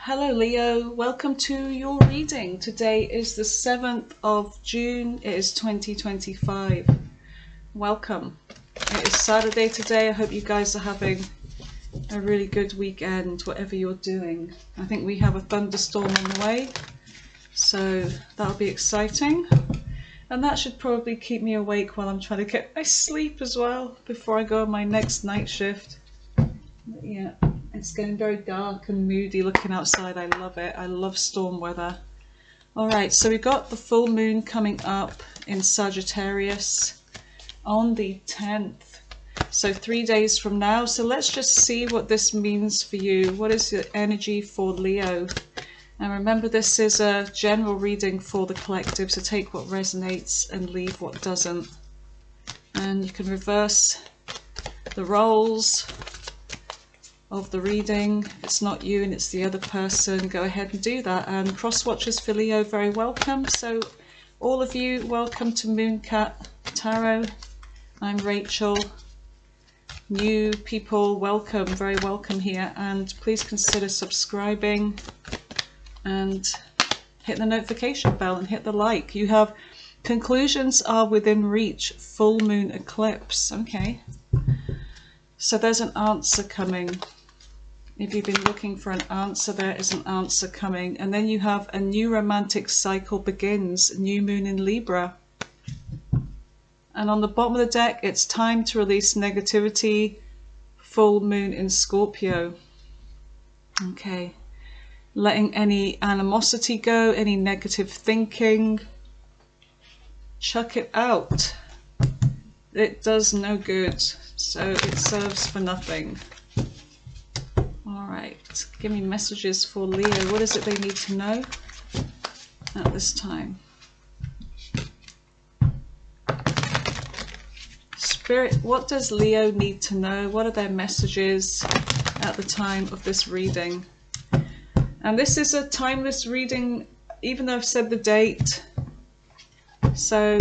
Hello Leo, welcome to your reading. Today is the 7th of June, it is 2025. Welcome. It is Saturday today. I hope you guys are having a really good weekend, whatever you're doing. I think we have a thunderstorm on the way, so that'll be exciting. And that should probably keep me awake while I'm trying to get my sleep as well before I go on my next night shift. But yeah. It's getting very dark and moody looking outside. I love it. I love storm weather. Alright, so we've got the full moon coming up in Sagittarius on the 10th. So 3 days from now. So let's just see what this means for you. What is the energy for Leo? And remember, this is a general reading for the collective, so take what resonates and leave what doesn't. And you can reverse the roles of the reading. If it's not you and it's the other person, go ahead and do that. And cross watchers for Leo, very welcome. So all of you, welcome to Mooncat Tarot. I'm Rachel. New people, welcome, very welcome here. And please consider subscribing and hit the notification bell and hit the like. You have conclusions are within reach, full moon eclipse. Okay, so there's an answer coming. If you've been looking for an answer, there is an answer coming. And then you have a new romantic cycle begins, new moon in Libra. And on the bottom of the deck, it's time to release negativity, full moon in Scorpio. Okay, letting any animosity go, any negative thinking, chuck it out. It does no good, so it serves for nothing. Alright, give me messages for Leo. What is it they need to know at this time? Spirit, what does Leo need to know? What are their messages at the time of this reading? And this is a timeless reading, even though I've said the date. So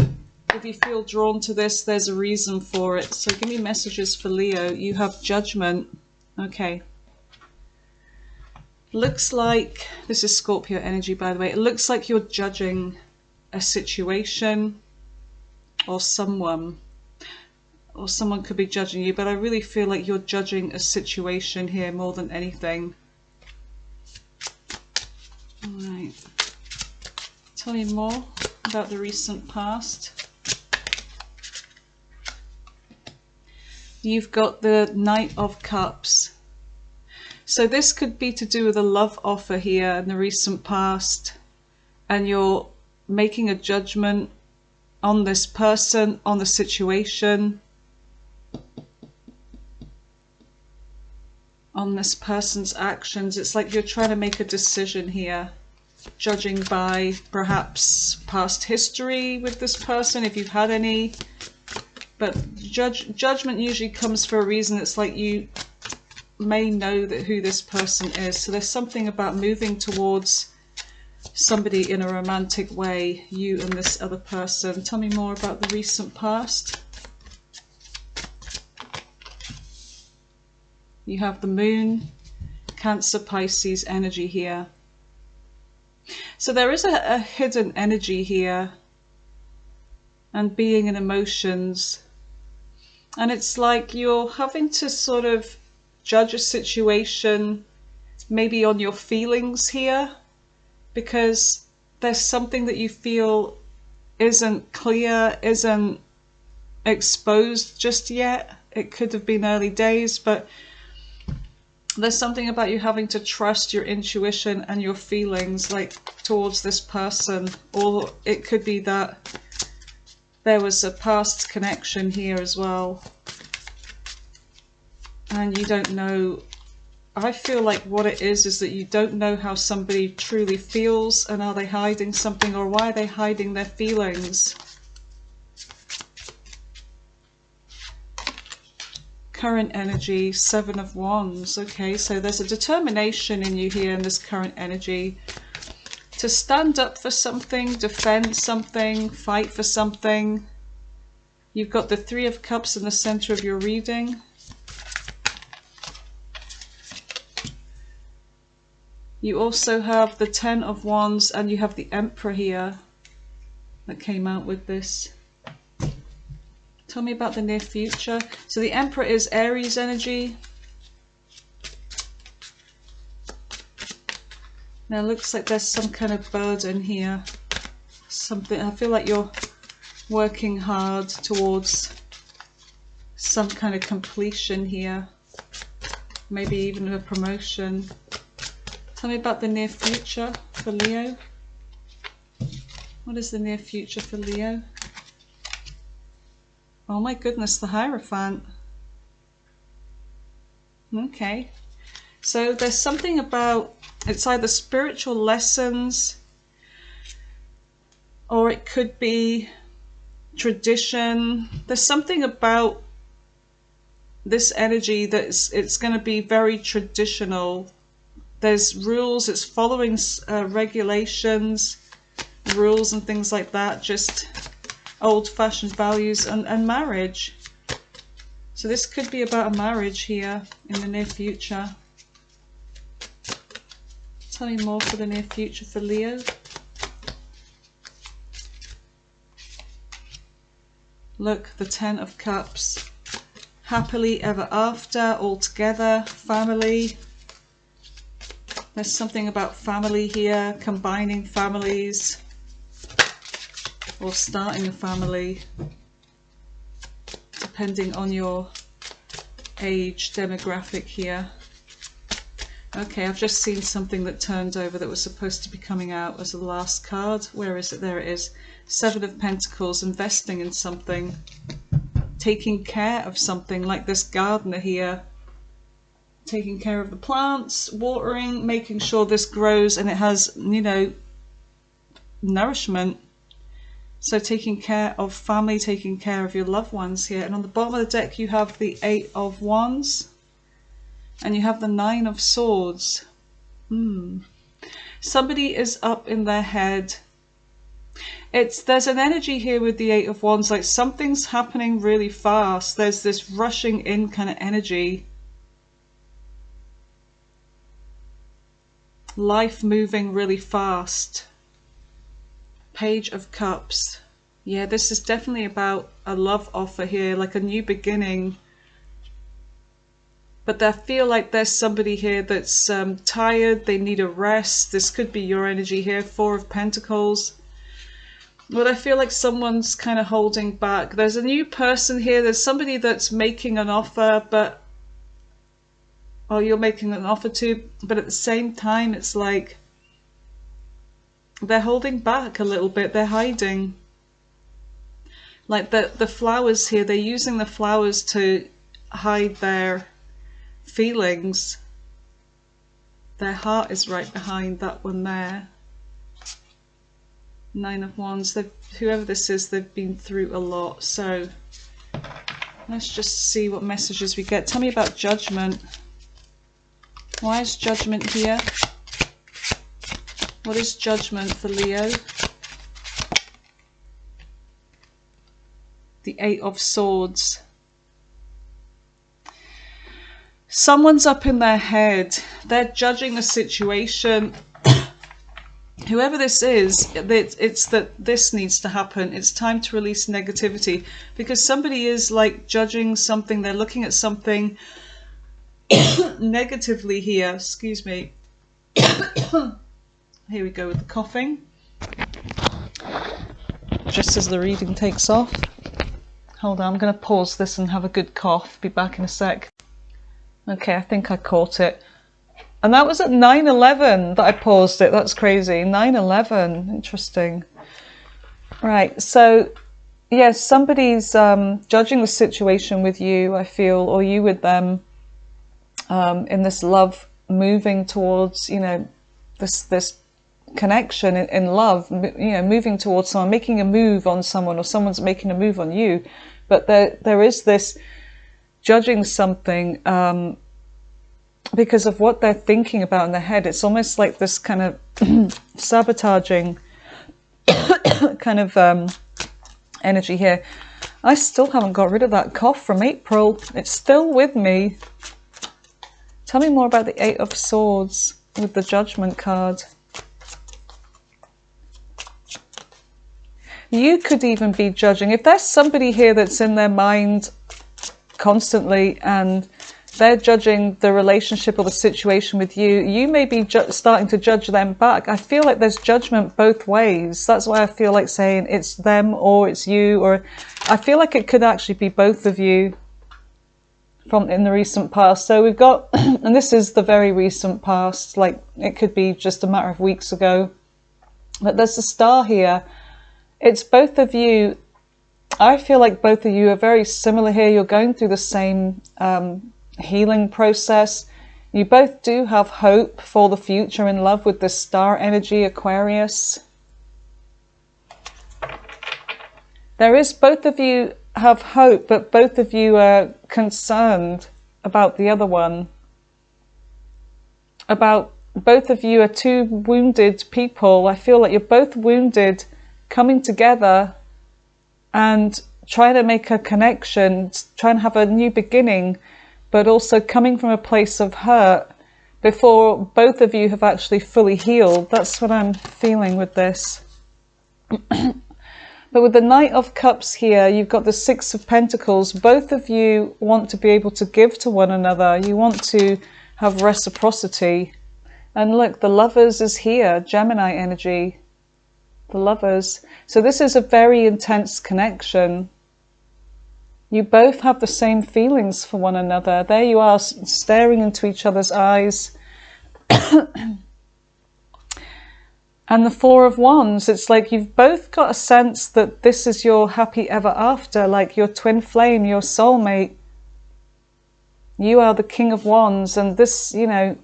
if you feel drawn to this, there's a reason for it. So give me messages for Leo. You have judgment. Okay. Looks like, this is Scorpio energy by the way, it looks like you're judging a situation or someone could be judging you, but I really feel like you're judging a situation here more than anything. Alright, tell me more about the recent past. You've got the Knight of Cups. So this could be to do with a love offer here in the recent past, and you're making a judgment on this person, on the situation, on this person's actions. It's like you're trying to make a decision here, judging by perhaps past history with this person, if you've had any. But judgment usually comes for a reason. It's like you may know that who this person is. So there's something about moving towards somebody in a romantic way, you and this other person. Tell me more about the recent past. You have the moon, Cancer, Pisces energy here. So there is a hidden energy here, and being in emotions. And it's like you're having to sort of judge a situation maybe on your feelings here, because there's something that you feel isn't clear, isn't exposed just yet. It could have been early days, but there's something about you having to trust your intuition and your feelings, like towards this person. Or it could be that there was a past connection here as well, and you don't know. I feel like what it is that you don't know how somebody truly feels, and are they hiding something, or why are they hiding their feelings? Current energy, Seven of Wands. Okay, so there's a determination in you here in this current energy to stand up for something, defend something, fight for something. You've got the Three of Cups in the center of your reading. You also have the Ten of Wands, and you have the Emperor here that came out with this. Tell me about the near future. So the Emperor is Aries energy. Now it looks like there's some kind of burden here. Something, I feel like you're working hard towards some kind of completion here. Maybe even a promotion. Tell me about the near future for Leo. What is the near future for Leo? Oh my goodness, the Hierophant. Okay. So there's something about, it's either spiritual lessons, or it could be tradition. There's something about this energy that it's going to be very traditional. There's rules, it's following regulations, rules and things like that, just old-fashioned values and marriage. So this could be about a marriage here in the near future. Tell me more for the near future for Leo. Look, the Ten of Cups. Happily ever after, all together, family. There's something about family here, combining families, or starting a family, depending on your age demographic here. Okay, I've just seen something that turned over that was supposed to be coming out as the last card. Where is it? There it is. Seven of Pentacles, investing in something, taking care of something, like this gardener here. Taking care of the plants, watering, making sure this grows and it has, you know, nourishment. So taking care of family, taking care of your loved ones here. And on the bottom of the deck you have the Eight of Wands and you have the Nine of Swords. Somebody is up in their head. There's an energy here with the Eight of Wands, like something's happening really fast. There's this rushing in kind of energy. Life moving really fast. Page of Cups. Yeah, this is definitely about a love offer here, like a new beginning. But I feel like there's somebody here that's tired, they need a rest. This could be your energy here, Four of Pentacles. But I feel like someone's kind of holding back. There's a new person here, there's somebody that's making an offer, but or you're making an offer to, but at the same time it's like they're holding back a little bit, they're hiding. Like the flowers here, they're using the flowers to hide their feelings. Their heart is right behind that one there. Nine of Wands. Whoever this is, they've been through a lot. So let's just see what messages we get. Tell me about Judgment. Why is Judgment here? What is Judgment for Leo? The Eight of Swords. Someone's up in their head. They're judging the situation. Whoever this is, it's that this needs to happen. It's time to release negativity, because somebody is like judging something. They're looking at something negatively here. Excuse me. Here we go with the coughing. Just as the reading takes off. Hold on, I'm going to pause this and have a good cough. Be back in a sec. Okay, I think I caught it. And that was at 9:11 that I paused it. That's crazy. 9:11. Interesting. Right, so yes, somebody's judging the situation with you, I feel, or you with them, in this love, moving towards, you know, this connection in love, you know, moving towards someone, making a move on someone, or someone's making a move on you. But there is this judging something because of what they're thinking about in their head. It's almost like this kind of sabotaging kind of energy here. I still haven't got rid of that cough from April. It's still with me. Tell me more about the Eight of Swords. with the Judgment card. You could even be judging. If there's somebody here that's in their mind constantly and they're judging the relationship or the situation with you, you may be starting to judge them back. I feel like there's judgment both ways. That's why I feel like saying it's them or it's you, or I feel like it could actually be both of you from in the recent past. So we've got, and this is the very recent past, like it could be just a matter of weeks ago, but there's a star here. It's both of you. I feel like both of you are very similar here. You're going through the same healing process. You both do have hope for the future in love with this star energy, Aquarius. There is, both of you have hope, but both of you are concerned about the other one. About both of you are two wounded people. I feel like you're both wounded, coming together and trying to make a connection, trying to have a new beginning, but also coming from a place of hurt before both of you have actually fully healed. That's what I'm feeling with this. But with the Knight of Cups here, you've got the Six of Pentacles. Both of you want to be able to give to one another. You want to have reciprocity. And look, the Lovers is here, Gemini energy. The Lovers. So this is a very intense connection. You both have the same feelings for one another. There you are, staring into each other's eyes. And the Four of Wands, it's like you've both got a sense that this is your happy ever after, like your twin flame, your soulmate. You are the King of Wands, and this, you know,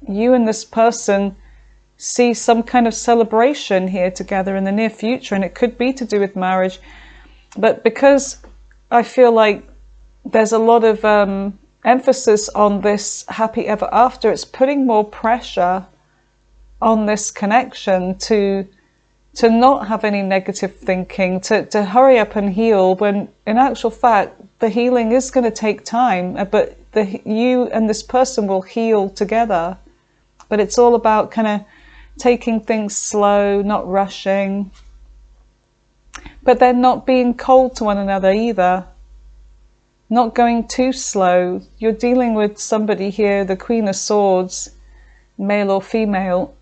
you and this person see some kind of celebration here together in the near future, and it could be to do with marriage. But because I feel like there's a lot of emphasis on this happy ever after, it's putting more pressure on this connection to not have any negative thinking, to hurry up and heal, when in actual fact the healing is going to take time, but you and this person will heal together. But it's all about kind of taking things slow, not rushing, but then not being cold to one another either, not going too slow. You're dealing with somebody here, the Queen of Swords, male or female,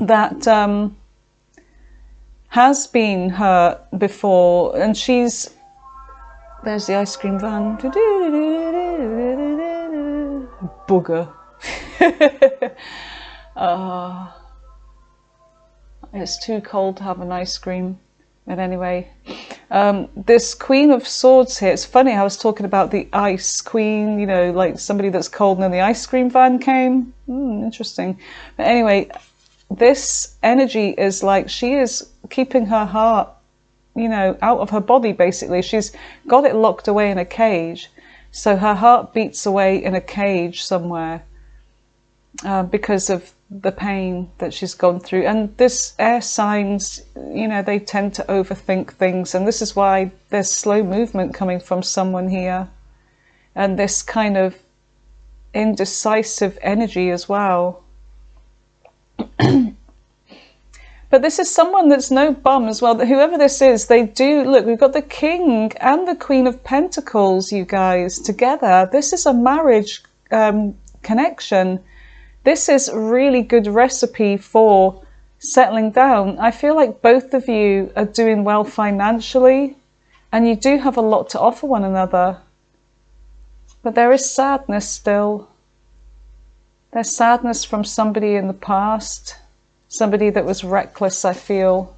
that has been hurt before, and she's, there's the ice cream van, booger. It's too cold to have an ice cream. But anyway, this Queen of Swords here, it's funny, I was talking about the ice queen, you know, like somebody that's cold, and then the ice cream van came. Interesting. But anyway, this energy is like she is keeping her heart, you know, out of her body basically. She's got it locked away in a cage. So her heart beats away in a cage somewhere because of the pain that she's gone through. And this air signs, you know, they tend to overthink things, and this is why there's slow movement coming from someone here, and this kind of indecisive energy as well. But this is someone that's no bum as well. Whoever this is, they do, look, we've got the King and the Queen of Pentacles, you guys, together. This is a marriage connection. This is a really good recipe for settling down. I feel like both of you are doing well financially, and you do have a lot to offer one another. But there is sadness still. There's sadness from somebody in the past, somebody that was reckless, I feel.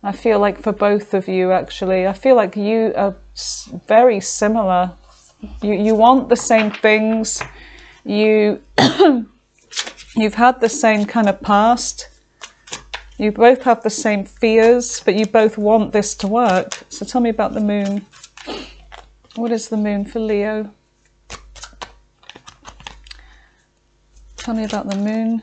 I feel like for both of you, actually. I feel like you are very similar. You want the same things. You've had the same kind of past. You both have the same fears, but you both want this to work. So tell me about the moon. What is the moon for Leo? Tell me about the moon.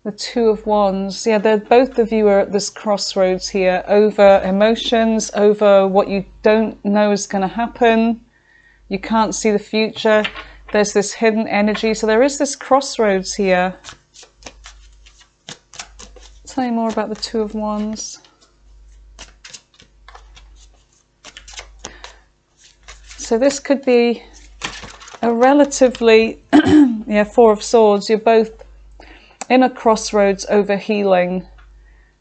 The Two of Wands. Yeah, both of you are at this crossroads here, over emotions, over what you don't know is going to happen. You can't see the future. There's this hidden energy. So there is this crossroads here. Tell you more about the Two of Wands. So this could be a relatively, yeah, Four of Swords. You're both in a crossroads over healing.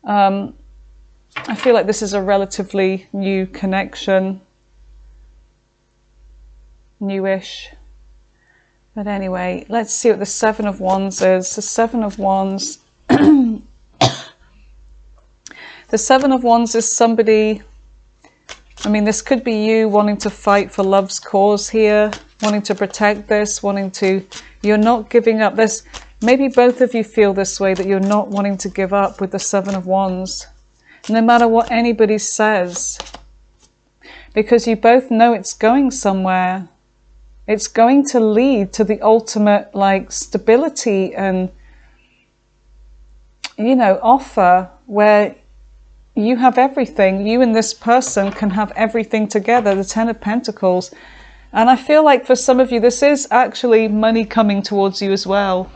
I feel like this is a relatively new connection. Newish. But anyway, let's see what the Seven of Wands is. The Seven of Wands. The Seven of Wands is somebody, I mean, this could be you wanting to fight for love's cause here, wanting to protect this, you're not giving up. Maybe both of you feel this way, that you're not wanting to give up with the Seven of Wands, no matter what anybody says, because you both know it's going somewhere. It's going to lead to the ultimate, like, stability and, you know, offer where you have everything. You and this person can have everything together, the Ten of Pentacles. And I feel like for some of you, this is actually money coming towards you as well.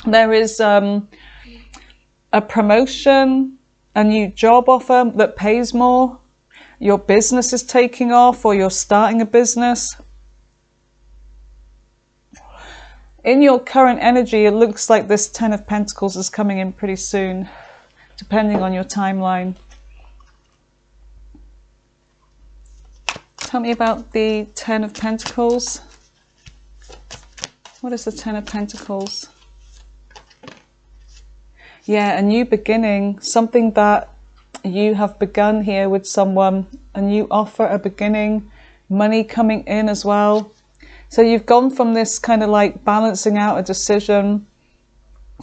There is a promotion, a new job offer that pays more. Your business is taking off, or you're starting a business. In your current energy, it looks like this Ten of Pentacles is coming in pretty soon, depending on your timeline. Tell me about the Ten of Pentacles. What is the Ten of Pentacles? Yeah, a new beginning, something that you have begun here with someone, a new offer, a beginning, money coming in as well. So you've gone from this kind of like balancing out a decision.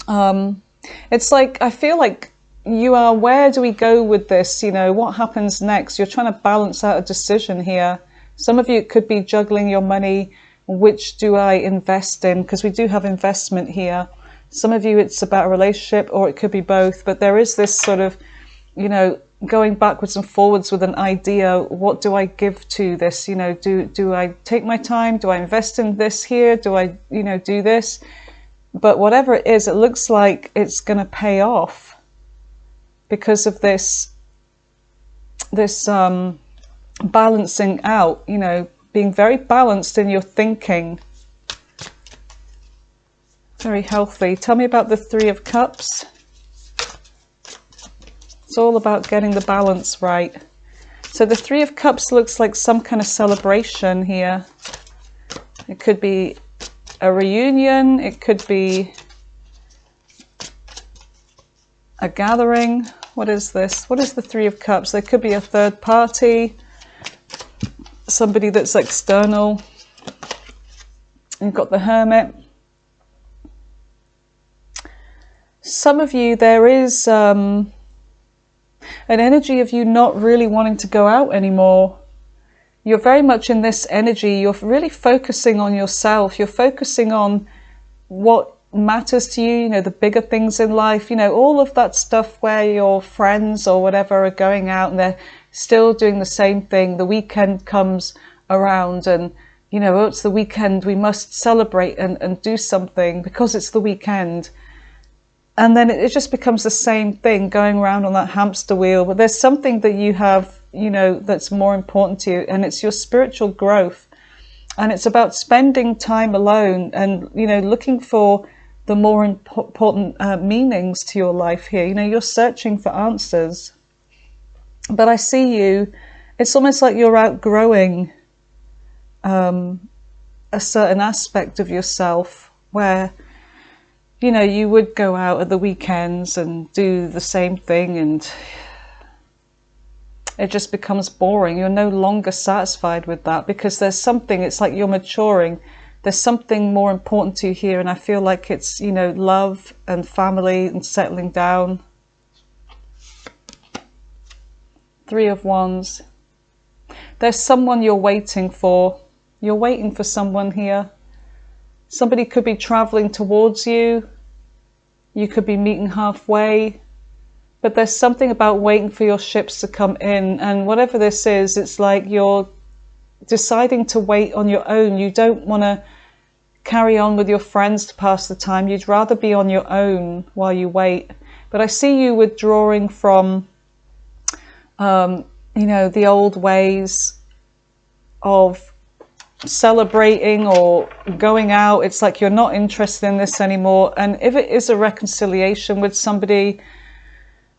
It's like, I feel like you are, where do we go with this? You know, what happens next? You're trying to balance out a decision here. Some of you, it could be juggling your money. Which do I invest in? Because we do have investment here. Some of you, it's about a relationship, or it could be both. But there is this sort of, you know, going backwards and forwards with an idea. What do I give to this? You know, do I take my time? Do I invest in this here? Do I, you know, do this? But whatever it is, it looks like it's going to pay off because of this balancing out, you know, being very balanced in your thinking. Very healthy. Tell me about the Three of Cups. It's all about getting the balance right. So the Three of Cups looks like some kind of celebration here. It could be a reunion. It could be a gathering. What is this? What is the Three of Cups? There could be a third party. Somebody that's external. You've got the Hermit. Some of you, there is an energy of you not really wanting to go out anymore. You're very much in this energy. You're really focusing on yourself. You're focusing on what matters to you, you know, the bigger things in life, you know, all of that stuff where your friends or whatever are going out and they're still doing the same thing. The weekend comes around and, you know, oh, it's the weekend, we must celebrate and do something because it's the weekend. And then it just becomes the same thing, going around on that hamster wheel. But there's something that you have, you know, that's more important to you, and it's your spiritual growth. And it's about spending time alone and, you know, looking for the more important meanings to your life here. You know, you're searching for answers. But I see you, it's almost like you're outgrowing a certain aspect of yourself where, you know, you would go out at the weekends and do the same thing and it just becomes boring. You're no longer satisfied with that because there's something, it's like you're maturing. There's something more important to you here, and I feel like it's, you know, love and family and settling down. Three of Wands. There's someone you're waiting for. You're waiting for someone here. Somebody could be traveling towards you. You could be meeting halfway. But there's something about waiting for your ships to come in. And whatever this is, it's like you're deciding to wait on your own. You don't want to carry on with your friends to pass the time. You'd rather be on your own while you wait. But I see you withdrawing from, you know, the old ways of celebrating or going out. It's like you're not interested in this anymore. And if it is a reconciliation with somebody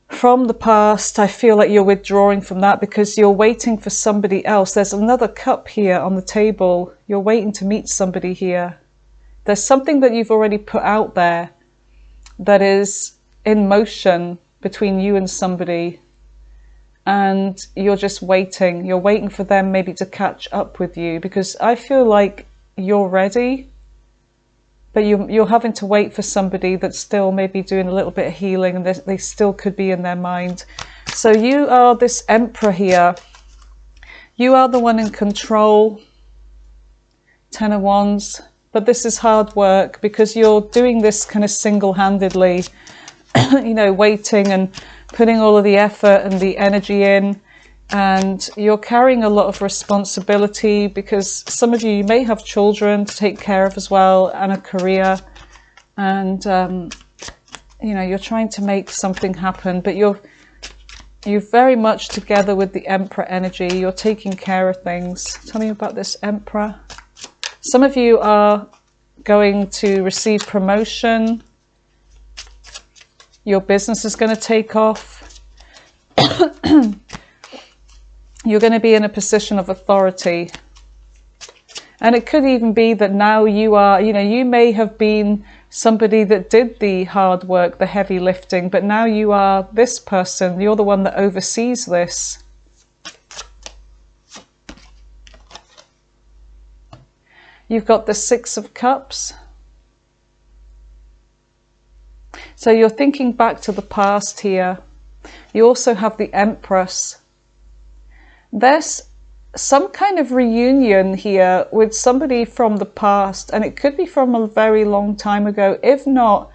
from the past, I feel like you're withdrawing from that because you're waiting for somebody else. There's another cup here on the table. You're waiting to meet somebody here. There's something that you've already put out there that is in motion between you and somebody, and you're just waiting. You're waiting for them maybe to catch up with you, because I feel like you're ready, but you're having to wait for somebody that's still maybe doing a little bit of healing, and they still could be in their mind. So you are this Emperor here. You are the one in control. Ten of Wands. But this is hard work because you're doing this kind of single-handedly, you know, waiting and putting all of the effort and the energy in. And you're carrying a lot of responsibility because some of you may have children to take care of as well, and a career. And, you know, you're trying to make something happen, but you're very much together with the Emperor energy. You're taking care of things. Tell me about this Emperor. Some of you are going to receive promotion. Your business is going to take off. You're going to be in a position of authority. And it could even be that now you are, you know, you may have been somebody that did the hard work, the heavy lifting, but now you are this person. You're the one that oversees this. You've got the Six of Cups. So you're thinking back to the past here. You also have the Empress. There's some kind of reunion here with somebody from the past, and it could be from a very long time ago. If not,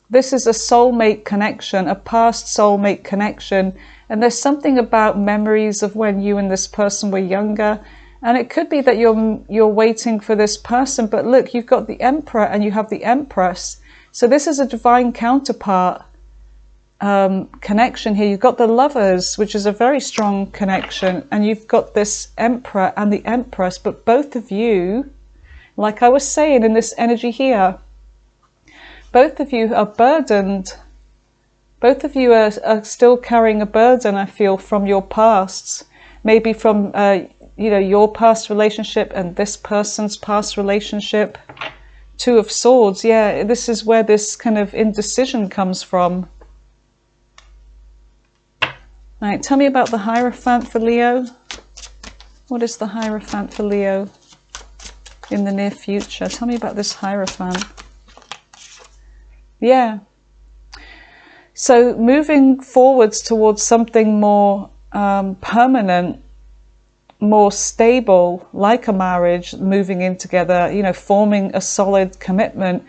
this is a soulmate connection, a past soulmate connection. And there's something about memories of when you and this person were younger. And it could be that you're waiting for this person, but look, you've got the Emperor and you have the Empress. So this is a divine counterpart connection here. You've got the Lovers, which is a very strong connection, and you've got this Emperor and the Empress. But both of you, like I was saying in this energy here, both of you are burdened. Both of you are still carrying a burden, I feel, from your pasts. Maybe from you know, your past relationship and this person's past relationship. Two of Swords, yeah, this is where this kind of indecision comes from. Right, tell me about the Hierophant for Leo. What is the Hierophant for Leo in the near future? Tell me about this Hierophant. Yeah. So moving forwards towards something more permanent, more stable, like a marriage, moving in together, you know, forming a solid commitment.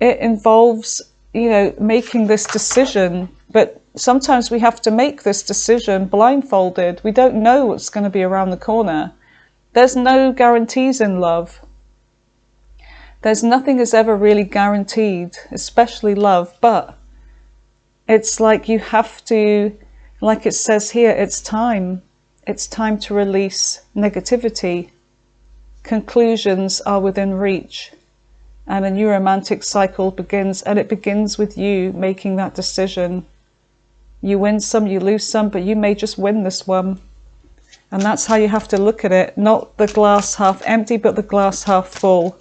It involves, you know, making this decision, but sometimes we have to make this decision blindfolded. We don't know what's going to be around the corner. There's no guarantees in love. There's nothing is ever really guaranteed, especially love, but it's like you have to, like it says here, it's time. It's time to release negativity. Conclusions are within reach. And a new romantic cycle begins, and it begins with you making that decision. You win some, you lose some, but you may just win this one. And that's how you have to look at it. Not the glass half empty, but the glass half full.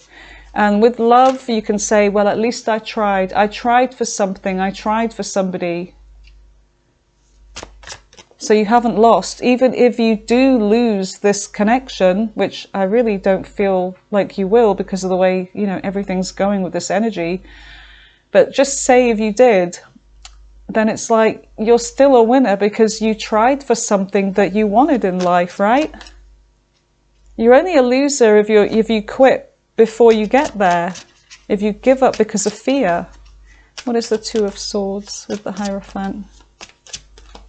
And with love, you can say, well, at least I tried. I tried for something. I tried for somebody. So you haven't lost. Even if you do lose this connection, which I really don't feel like you will because of the way, you know, everything's going with this energy. But just say if you did, then it's like you're still a winner because you tried for something that you wanted in life, right? You're only a loser if you quit before you get there. If you give up because of fear. What is the Two of Swords with the Hierophant?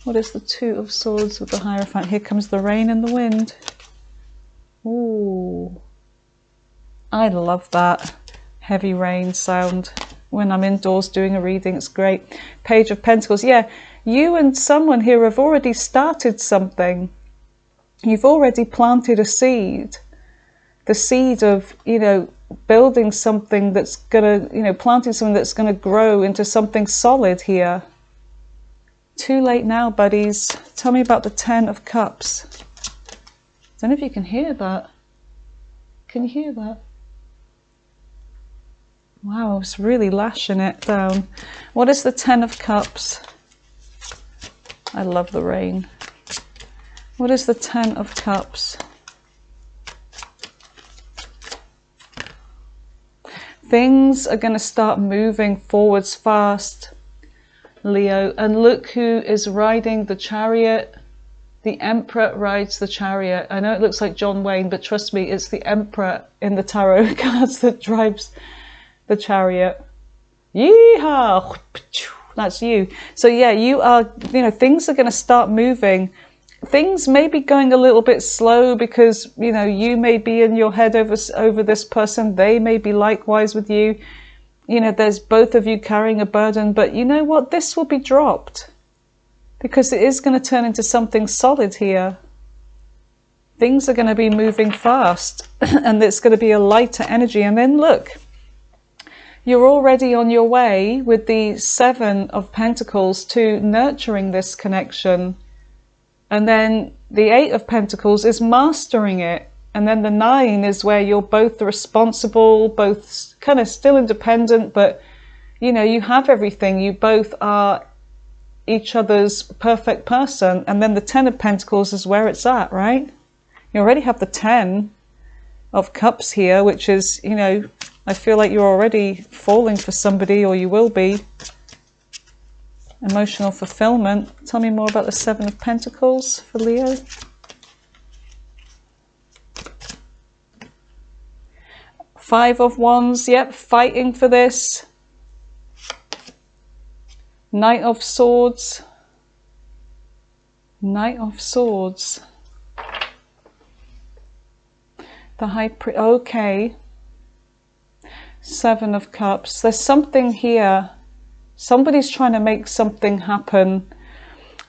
What is the Two of Swords with the Hierophant? Here comes the rain and the wind. Ooh. I love that heavy rain sound when I'm indoors doing a reading. It's great. Page of Pentacles. Yeah, you and someone here have already started something. You've already planted a seed. The seed of, you know, building something that's gonna, you know, planting something that's gonna grow into something solid here. Too late now, buddies. Tell me about the 10 of Cups. I don't know if you can hear that. Can you hear that? Wow, it's really lashing it down. What is the 10 of Cups? I love the rain. What is the 10 of Cups? Things are going to start moving forwards fast, Leo. And look who is riding the chariot. The Emperor rides the chariot. I know it looks like John Wayne, but trust me, it's the Emperor in the tarot cards that drives the chariot. Yeehaw! That's you. So yeah, you are, you know, things are going to start moving. Things may be going a little bit slow because, you know, you may be in your head over this person. They may be likewise with you. You know, there's both of you carrying a burden, but you know what? This will be dropped because it is going to turn into something solid here. Things are going to be moving fast and it's going to be a lighter energy. And then look, you're already on your way with the 7 of Pentacles to nurturing this connection. And then the 8 of Pentacles is mastering it. And then the 9 is where you're both responsible, both kind of still independent, but, you know, you have everything. You both are each other's perfect person. And then the 10 of Pentacles is where it's at, right? You already have the 10 of Cups here, which is, you know, I feel like you're already falling for somebody, or you will be. Emotional fulfillment. Tell me more about the 7 of Pentacles for Leo. Five of Wands. Yep, fighting for this. Knight of Swords. Knight of Swords. The High Priest. Okay. 7 of Cups. There's something here. Somebody's trying to make something happen.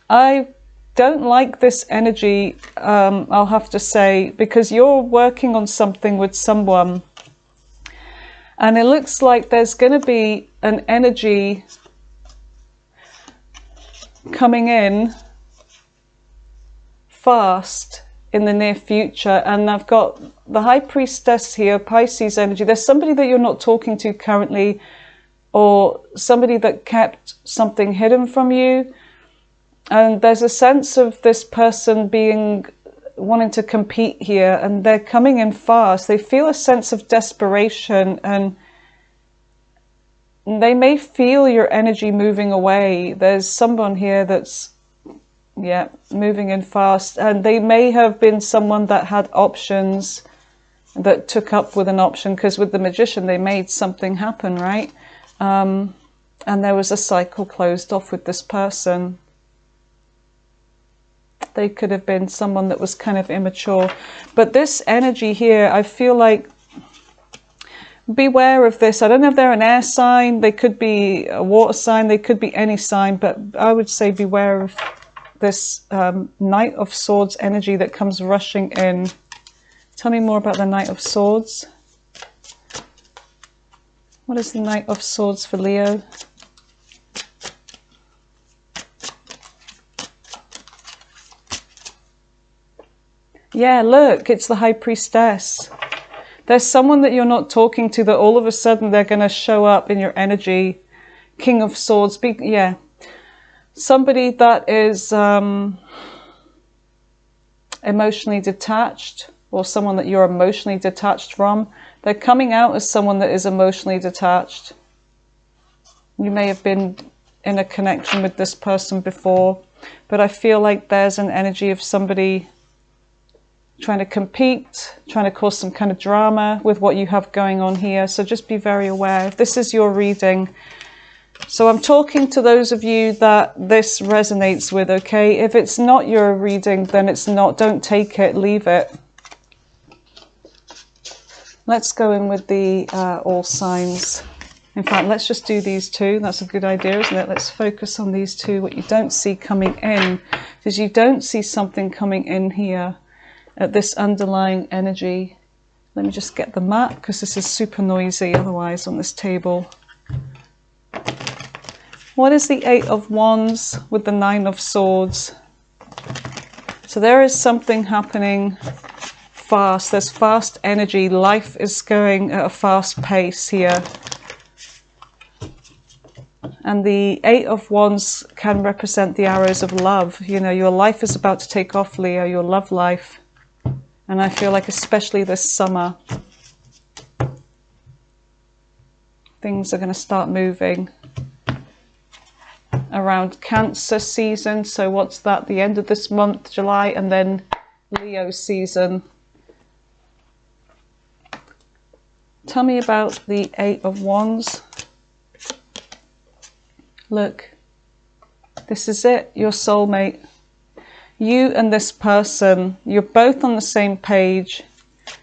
I don't like this energy, I'll have to say, because you're working on something with someone. And it looks like there's going to be an energy coming in fast in the near future. And I've got the High Priestess here, Pisces energy. There's somebody that you're not talking to currently, or somebody that kept something hidden from you. And there's a sense of this person wanting to compete here, and they're coming in fast. They feel a sense of desperation, and they may feel your energy moving away. There's someone here that's, yeah, moving in fast, and they may have been someone that had options, that took up with an option, because with the Magician they made something happen, right? And there was a cycle closed off with this person. They could have been someone that was kind of immature. But this energy here, I feel like, beware of this. I don't know if they're an air sign. They could be a water sign. They could be any sign. But I would say beware of this Knight of Swords energy that comes rushing in. Tell me more about the Knight of Swords. What is the Knight of Swords for Leo? Yeah, look, it's the High Priestess. There's someone that you're not talking to that all of a sudden they're going to show up in your energy. King of Swords. Yeah. Somebody that is emotionally detached, or someone that you're emotionally detached from. They're coming out as someone that is emotionally detached. You may have been in a connection with this person before, but I feel like there's an energy of somebody trying to compete, trying to cause some kind of drama with what you have going on here. So just be very aware. If this is your reading, so I'm talking to those of you that this resonates with, okay? If it's not your reading, then it's not. Don't take it, leave it. Let's go in with the all signs. In fact, let's just do these two. That's a good idea, isn't it? Let's focus on these two. What you don't see coming in is you don't see something coming in here at this underlying energy. Let me just get the map because this is super noisy otherwise on this table. What is the Eight of Wands with the Nine of Swords? So there is something happening fast. There's fast energy. Life is going at a fast pace here. And the Eight of Wands can represent the arrows of love. You know, your life is about to take off, Leo, your love life. And I feel like especially this summer, things are going to start moving around Cancer season. So what's that? The end of this month, July, and then Leo season. Tell me about the Eight of Wands. Look, this is it, your soulmate. You and this person, you're both on the same page.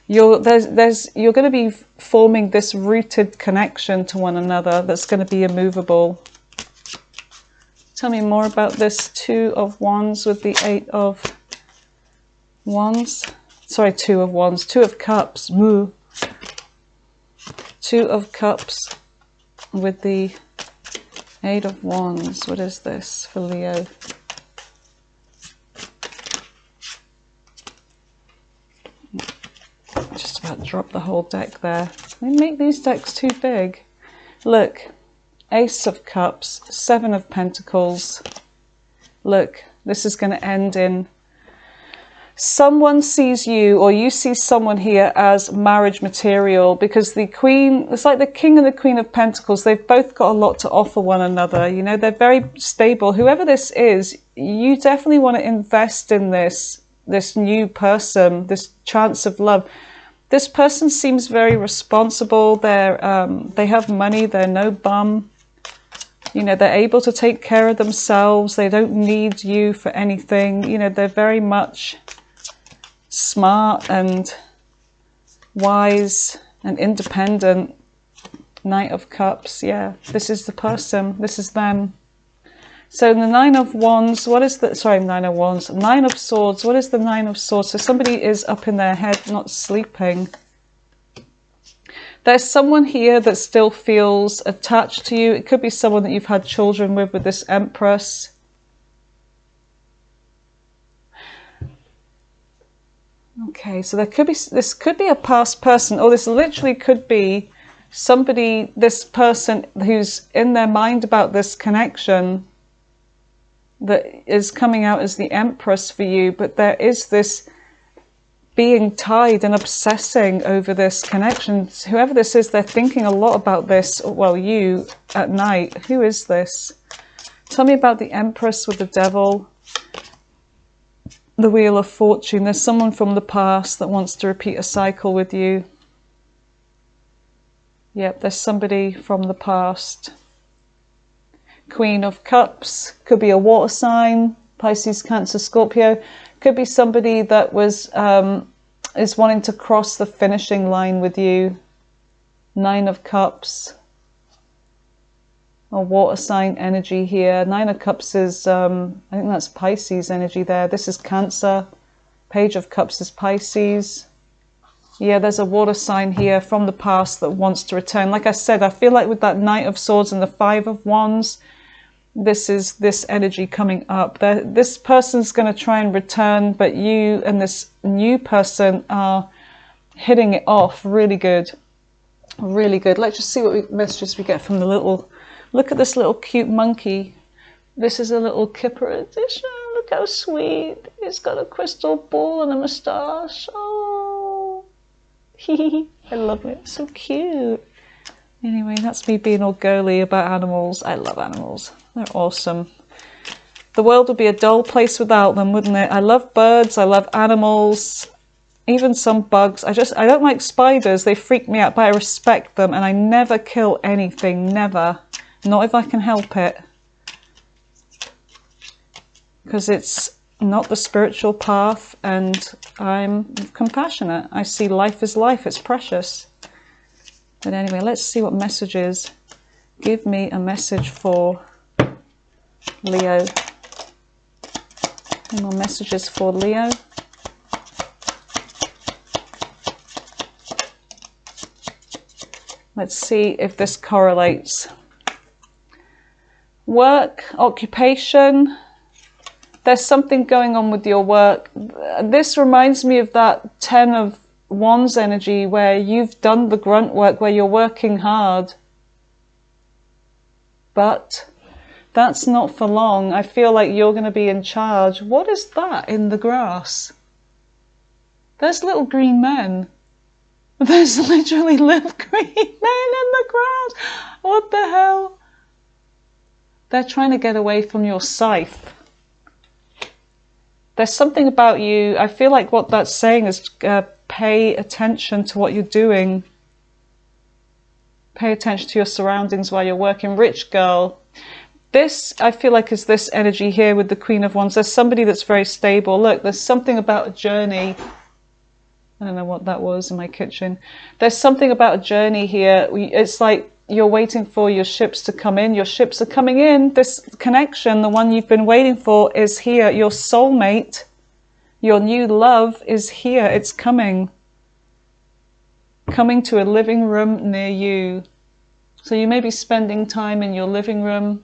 You're going to be forming this rooted connection to one another that's going to be immovable. Tell me more about this Two of Wands with the Eight of Wands. Sorry, Two of Wands, Two of Cups. Moo. Two of Cups with the Eight of Wands. What is this for Leo? Just about dropped the whole deck there. They make these decks too big. Look, Ace of Cups, Seven of Pentacles. Look, this is going to end in someone sees you, or you see someone here as marriage material, because the Queen, it's like the King and the Queen of Pentacles, they've both got a lot to offer one another. You know, they're very stable. Whoever this is, you definitely want to invest in this new person, this chance of love. This person seems very responsible. They have money. They're no bum. You know, they're able to take care of themselves. They don't need you for anything. You know, they're very much smart and wise and independent. Knight of Cups. Yeah, this is the person. This is them. So the Nine of Wands, what is the, sorry, Nine of Wands, Nine of Swords, what is the Nine of Swords? So somebody is up in their head, not sleeping. There's someone here that still feels attached to you. It could be someone that you've had children with this Empress. Okay, so there could be, this could be a past person, or this literally could be somebody, this person who's in their mind about this connection that is coming out as the Empress for you, but there is this being tied and obsessing over this connection. Whoever this is, they're thinking a lot about this, well, you at night. Who is this? Tell me about the Empress with the Devil, the Wheel of Fortune. There's someone from the past that wants to repeat a cycle with you. Yep, there's somebody from the past. Queen of Cups, could be a water sign, Pisces, Cancer, Scorpio. Could be somebody that was is wanting to cross the finishing line with you. Nine of Cups, a water sign energy here. Nine of Cups is, I think that's Pisces energy there. This is Cancer. Page of Cups is Pisces. Yeah, there's a water sign here from the past that wants to return. Like I said, I feel like with that Knight of Swords and the Five of Wands, this is this energy coming up. This person's going to try and return, but you and this new person are hitting it off really good. Really good. Let's just see what messages we get from the little... Look at this little cute monkey. This is a little Kipper edition. Look how sweet. It's got a crystal ball and a moustache. Oh, I love it. So cute. Anyway, that's me being all girly about animals. I love animals. They're awesome. The world would be a dull place without them, wouldn't it? I love birds. I love animals. Even some bugs. I don't like spiders. They freak me out, but I respect them, and I never kill anything. Never. Not if I can help it. Because it's not the spiritual path, and I'm compassionate. I see life as life, it's precious. But anyway, let's see what messages. Give me a message for Leo. Any more messages for Leo? Let's see if this correlates. Work, occupation. There's something going on with your work. This reminds me of that 10 of Wands energy where you've done the grunt work, where you're working hard. But that's not for long. I feel like you're going to be in charge. What is that in the grass? There's little green men. There's literally little green men in the grass. What the hell? They're trying to get away from your scythe. There's something about you. I feel like what that's saying is pay attention to what you're doing. Pay attention to your surroundings while you're working. Rich girl. This, I feel like, is this energy here with the Queen of Wands. There's somebody that's very stable. Look, there's something about a journey. I don't know what that was in my kitchen. There's something about a journey here. It's like you're waiting for your ships to come in. Your ships are coming in. This connection, the one you've been waiting for, is here. Your soulmate, your new love is here. It's coming. Coming to a living room near you. So you may be spending time in your living room.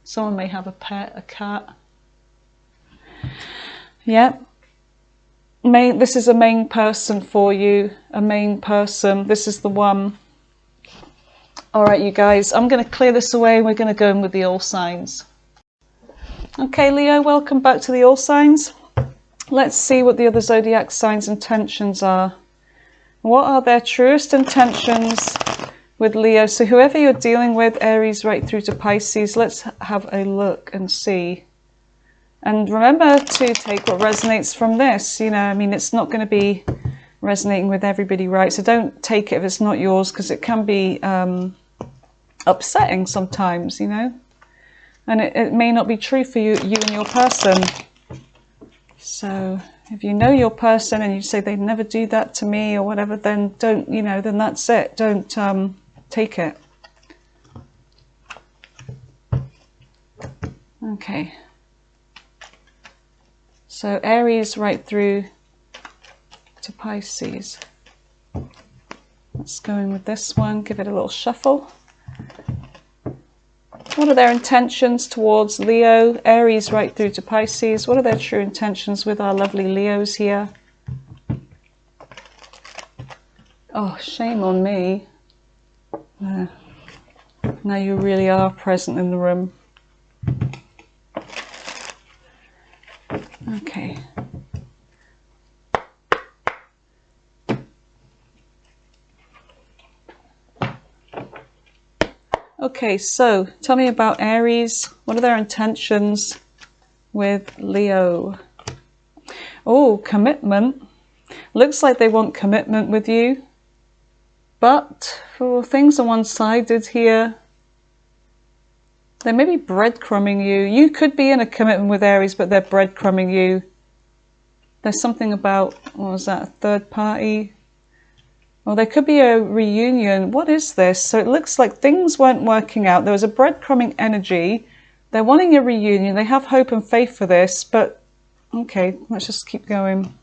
Someone may have a pet, a cat. Yeah. This is a main person for you. A main person. This is the one. Alright, you guys. I'm going to clear this away. We're going to go in with the all signs. Okay, Leo, welcome back to the all signs. Let's see what the other zodiac signs' intentions are. What are their truest intentions with Leo? So whoever you're dealing with, Aries right through to Pisces, let's have a look and see. And remember to take what resonates from this. You know, I mean, it's not going to be resonating with everybody, right? So don't take it if it's not yours, because it can be upsetting sometimes, you know. And it may not be true for you and your person. So if you know your person and you say they'd never do that to me or whatever, then don't, you know, then that's it. Don't take it. Okay. So Aries right through to Pisces. Let's go in with this one. Give it a little shuffle. What are their intentions towards Leo? Aries right through to Pisces. What are their true intentions with our lovely Leos here? Oh, shame on me. Now you really are present in the room. Okay. Okay, so tell me about Aries. What are their intentions with Leo? Oh, commitment. Looks like they want commitment with you. But for things are one-sided here. They may be breadcrumbing you. You could be in a commitment with Aries, but they're breadcrumbing you. There's something about, what was that, a third party? Well, there could be a reunion. What is this? So it looks like things weren't working out. There was a breadcrumbing energy. They're wanting a reunion. They have hope and faith for this, but okay, let's just keep going.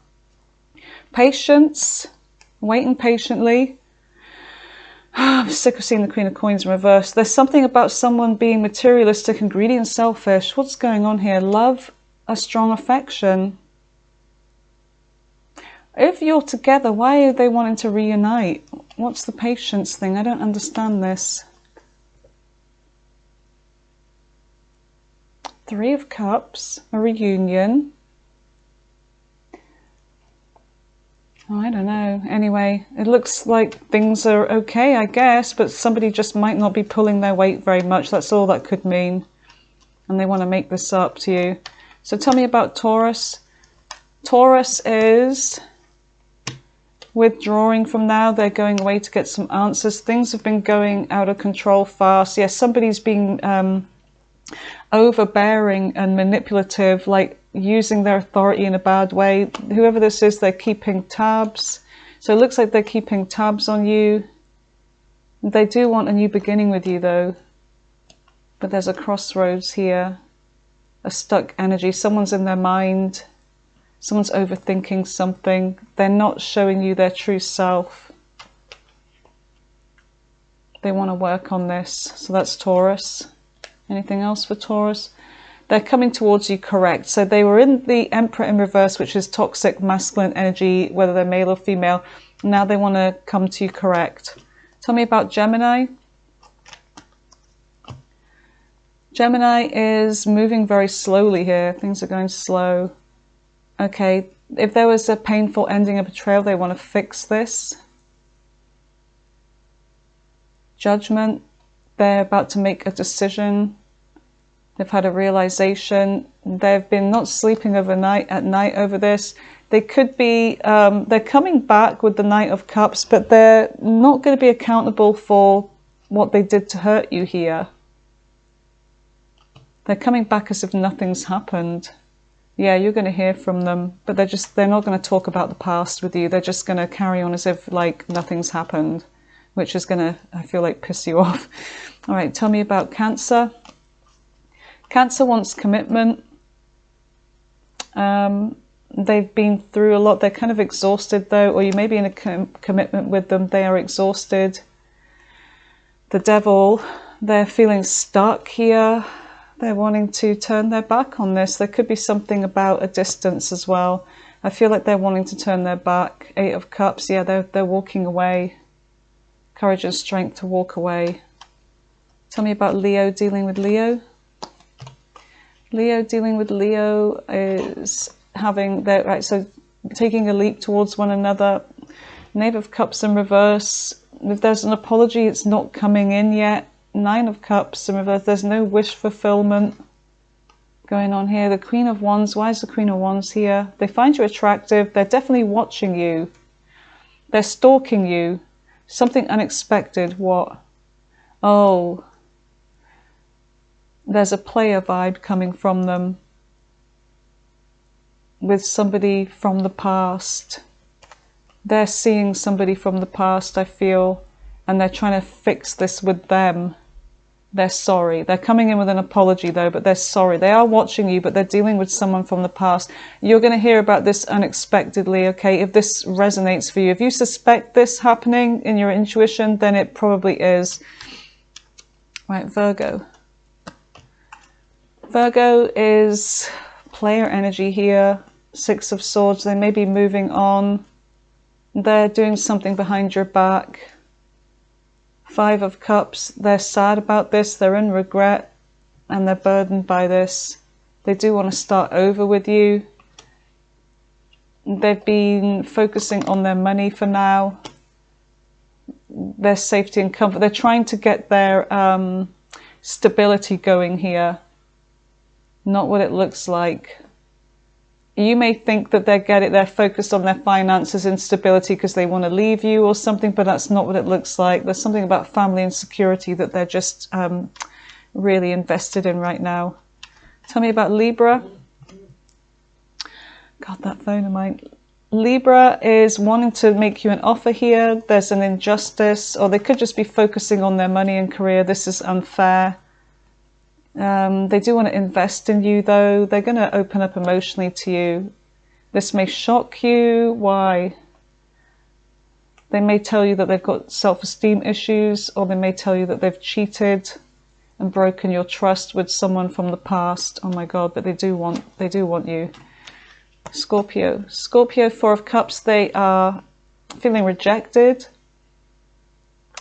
Patience, waiting patiently. I'm sick of seeing the Queen of Coins in reverse. There's something about someone being materialistic and greedy and selfish. What's going on here? Love, a strong affection. If you're together, why are they wanting to reunite? What's the patience thing? I don't understand this. Three of Cups, a reunion. Oh, I don't know. Anyway, it looks like things are okay, I guess, but somebody just might not be pulling their weight very much. That's all that could mean. And they want to make this up to you. So tell me about Taurus. Taurus is withdrawing from now. They're going away to get some answers. Things have been going out of control fast. Yes, somebody's being overbearing and manipulative. Like, using their authority in a bad way. Whoever this is, they're keeping tabs. So it looks like they're keeping tabs on you. They do want a new beginning with you though. But there's a crossroads here. A stuck energy. Someone's in their mind. Someone's overthinking something. They're not showing you their true self. They want to work on this. So that's Taurus. Anything else for Taurus? They're coming towards you correct. So they were in the Emperor in reverse, which is toxic masculine energy, whether they're male or female. Now they want to come to you correct. Tell me about Gemini. Gemini is moving very slowly here. Things are going slow. Okay, if there was a painful ending, a betrayal, they want to fix this. Judgment. They're about to make a decision. They've had a realization. They've been not sleeping overnight at night over this. They could be, they're coming back with the Knight of Cups, but they're not going to be accountable for what they did to hurt you here. They're coming back as if nothing's happened. Yeah, you're going to hear from them, but they're not going to talk about the past with you. They're just going to carry on as if like nothing's happened, which is going to, I feel like, piss you off. All right, tell me about Cancer. Cancer wants commitment. They've been through a lot. They're kind of exhausted though, or you may be in a commitment with them. They are exhausted. The Devil, they're feeling stuck here. They're wanting to turn their back on this. There could be something about a distance as well. I feel like they're wanting to turn their back. 8 of Cups, yeah, they're walking away. Courage and strength to walk away. Tell me about Leo, dealing with Leo. Leo dealing with Leo is having their, right, so taking a leap towards one another. Knave of Cups in reverse. If there's an apology, it's not coming in yet. 9 of Cups in reverse. There's no wish fulfillment going on here. The Queen of Wands. Why is the Queen of Wands here? They find you attractive. They're definitely watching you. They're stalking you. Something unexpected. What? Oh. There's a player vibe coming from them. With somebody from the past. They're seeing somebody from the past, I feel. And they're trying to fix this with them. They're sorry. They're coming in with an apology though, but they're sorry. They are watching you, but they're dealing with someone from the past. You're going to hear about this unexpectedly, okay? If this resonates for you. If you suspect this happening in your intuition, then it probably is. Right, Virgo. Virgo is player energy here. 6 of Swords. They may be moving on. They're doing something behind your back. 5 of Cups, they're sad about this, they're in regret, and they're burdened by this. They do want to start over with you. They've been focusing on their money for now, their safety and comfort. They're trying to get their stability going here, not what it looks like. You may think that they're focused on their finances and stability because they want to leave you or something, but that's not what it looks like. There's something about family and security that they're just really invested in right now. Tell me about Libra. God, that phone of mine. Libra is wanting to make you an offer here. There's an injustice, or they could just be focusing on their money and career. This is unfair. They do want to invest in you though. They're going to open up emotionally to you. This may shock you. Why? They may tell you that they've got self-esteem issues, or they may tell you that they've cheated and broken your trust with someone from the past. Oh my God, but they do want you. Scorpio. Scorpio, 4 of Cups, they are feeling rejected.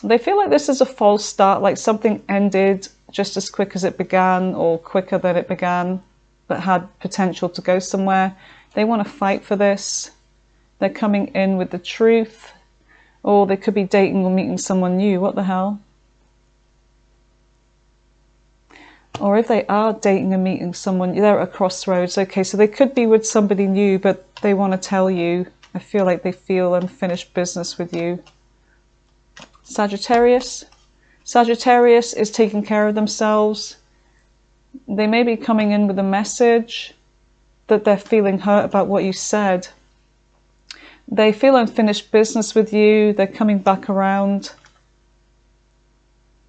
They feel like this is a false start, like something ended just as quick as it began, or quicker than it began, but had potential to go somewhere. They want to fight for this. They're coming in with the truth, or they could be dating or meeting someone new. What the hell? Or if they are dating and meeting someone, they're at a crossroads. Okay, so they could be with somebody new, but they want to tell you. I feel like they feel unfinished business with you. Sagittarius. Sagittarius is taking care of themselves. They may be coming in with a message. that they're feeling hurt about what you said. They feel unfinished business with you. They're coming back around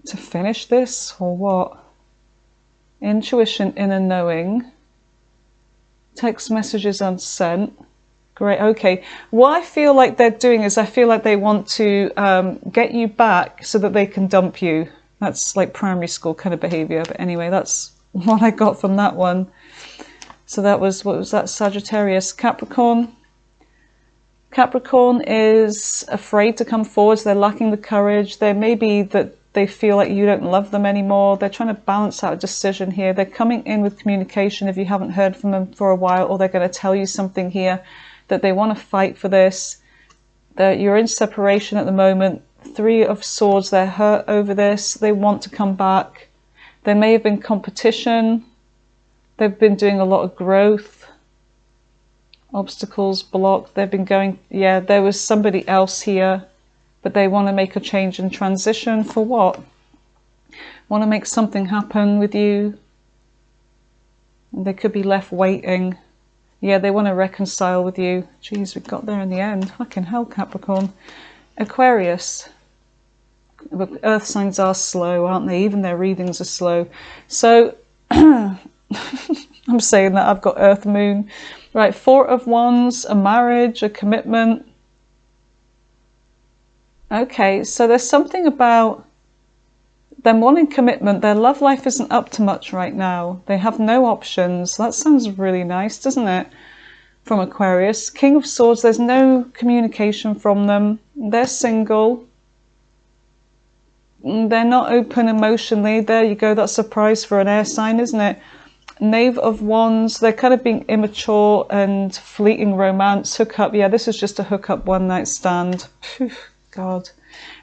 to finish this, or what? Intuition, inner knowing. Text messages unsent. Great, okay. What I feel like they're doing is I feel like they want to get you back so that they can dump you. That's like primary school kind of behavior. But anyway, that's what I got from that one. So that was, what was that? Sagittarius. Capricorn. Capricorn is afraid to come forward. So they're lacking the courage. There may be that they feel like you don't love them anymore. They're trying to balance out a decision here. They're coming in with communication if you haven't heard from them for a while, or they're going to tell you something here that they want to fight for this. That you're in separation at the moment. 3 of Swords, they're hurt over this. They want to come back. There may have been competition. They've been doing a lot of growth. Obstacles blocked. They've been going, yeah, there was somebody else here, but they want to make a change and transition for what? Want to make something happen with you. They could be left waiting. Yeah, they want to reconcile with you. Jeez, we got there in the end. Fucking hell, Capricorn. Aquarius. Earth signs are slow, aren't they? Even their readings are slow. So, I'm saying that I've got Earth, Moon. Right, 4 of Wands, a marriage, a commitment. Okay, so there's something about them wanting commitment. Their love life isn't up to much right now. They have no options. That sounds really nice, doesn't it? From Aquarius. King of Swords, there's no communication from them. They're single. They're not open emotionally. There you go. That's a prize for an air sign, isn't it? Knave of Wands, they're kind of being immature and fleeting romance. Hookup, yeah, this is just a hookup one night stand. Phew, God.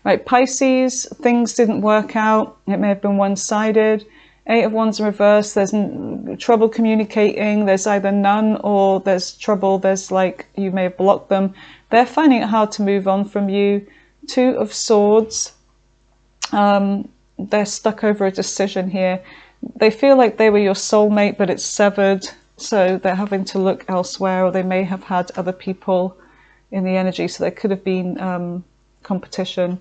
Right, Pisces, things didn't work out. It may have been one-sided. 8 of Wands in reverse, there's trouble communicating. There's either none or there's trouble. There's like, you may have blocked them. They're finding it hard to move on from you. 2 of Swords, they're stuck over a decision here. They feel like they were your soulmate, but it's severed. So they're having to look elsewhere, or they may have had other people in the energy. So there could have been competition.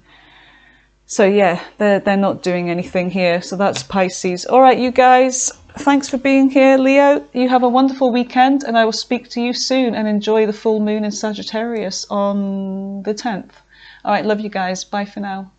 So yeah, they're not doing anything here. So that's Pisces. All right, you guys, thanks for being here. Leo, you have a wonderful weekend, and I will speak to you soon, and enjoy the full moon in Sagittarius on the 10th. All right, love you guys. Bye for now.